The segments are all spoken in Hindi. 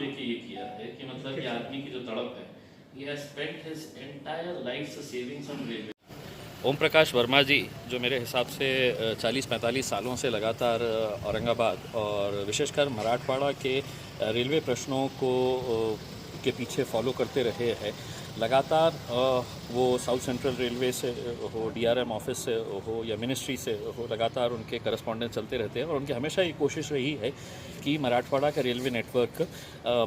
लेके ये किया है कि मतलब ये आदमी की जो तड़प है, he has spent his entire life savings on railway। Om Prakash Verma जी, जो मेरे हिसाब से 40-45 सालों से लगातार औरंगाबाद और विशेषकर मराठवाड़ा के रेलवे प्रश्नों को के पीछे फॉलो करते रहे हैं लगातार, वो साउथ सेंट्रल रेलवे से हो, डीआरएम ऑफिस से हो या मिनिस्ट्री से हो, लगातार उनके करस्पॉन्डेंस चलते रहते हैं और उनकी हमेशा ये कोशिश रही है कि मराठवाड़ा का रेलवे नेटवर्क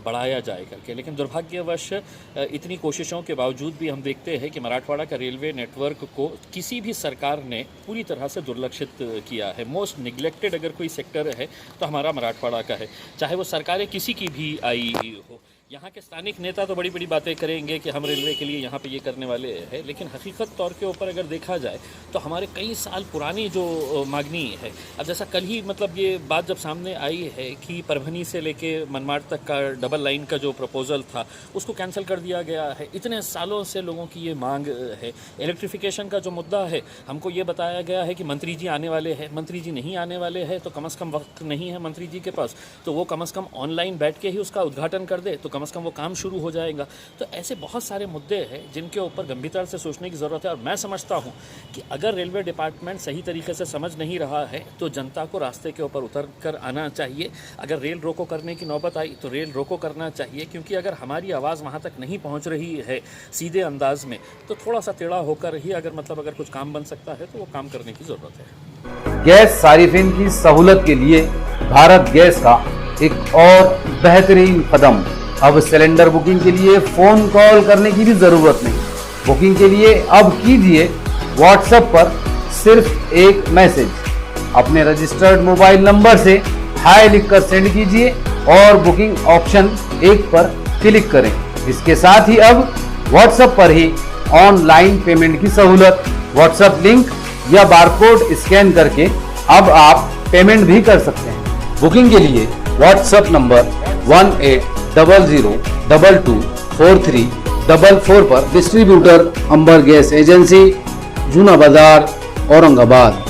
बढ़ाया जाए करके। लेकिन दुर्भाग्यवश इतनी कोशिशों के बावजूद भी हम देखते हैं कि मराठवाड़ा का रेलवे नेटवर्क को किसी भी सरकार ने पूरी तरह से दुर्लक्षित किया है। मोस्ट निगलेक्टेड अगर कोई सेक्टर है तो हमारा मराठवाड़ा का है, चाहे वो सरकारें किसी की भी आई हो। यहाँ के स्थानिक नेता तो बड़ी बड़ी बातें करेंगे कि हम रेलवे के लिए यहाँ पे ये करने वाले हैं, लेकिन हकीकत तौर के ऊपर अगर देखा जाए तो हमारे कई साल पुरानी जो मांगनी है, अब जैसा कल ही मतलब ये बात जब सामने आई है कि परभनी से लेके मनमाड़ तक का डबल लाइन का जो प्रपोज़ल था उसको कैंसिल कर दिया गया है। इतने सालों से लोगों की ये मांग है। इलेक्ट्रिफिकेशन का जो मुद्दा है, हमको ये बताया गया है कि मंत्री जी आने वाले हैं, मंत्री जी नहीं आने वाले हैं तो कम से कम वक्त नहीं है मंत्री जी के पास, तो वो कम से कम ऑनलाइन बैठ के ही उसका उद्घाटन कर दे तो कम से कम वो काम शुरू हो जाएगा। तो ऐसे बहुत सारे मुद्दे हैं जिनके ऊपर गंभीरता से सोचने की ज़रूरत है और मैं समझता हूँ कि अगर रेलवे डिपार्टमेंट सही तरीके से समझ नहीं रहा है तो जनता को रास्ते के ऊपर उतर कर आना चाहिए। अगर रेल रोको करने की नौबत आई तो रेल रोको करना चाहिए, क्योंकि अगर हमारी आवाज़ वहाँ तक नहीं पहुँच रही है सीधे अंदाज में तो थोड़ा सा टेढ़ा होकर ही अगर कुछ काम बन सकता है तो वो काम करने की ज़रूरत है। गैस सारिफिन की सहूलत के लिए भारत गैस का एक और बेहतरीन कदम। अब सिलेंडर बुकिंग के लिए फोन कॉल करने की भी जरूरत नहीं। बुकिंग के लिए अब कीजिए व्हाट्सएप पर सिर्फ एक मैसेज, अपने रजिस्टर्ड मोबाइल नंबर से हाय लिखकर सेंड कीजिए और बुकिंग ऑप्शन 1 पर क्लिक करें। इसके साथ ही अब व्हाट्सएप पर ही ऑनलाइन पेमेंट की सहूलत, व्हाट्सएप लिंक या बारकोड स्कैन करके अब आप पेमेंट भी कर सकते हैं। बुकिंग के लिए व्हाट्सएप नंबर 1800224344 पर डिस्ट्रीब्यूटर अंबर गैस एजेंसी, जूना बाजार, औरंगाबाद।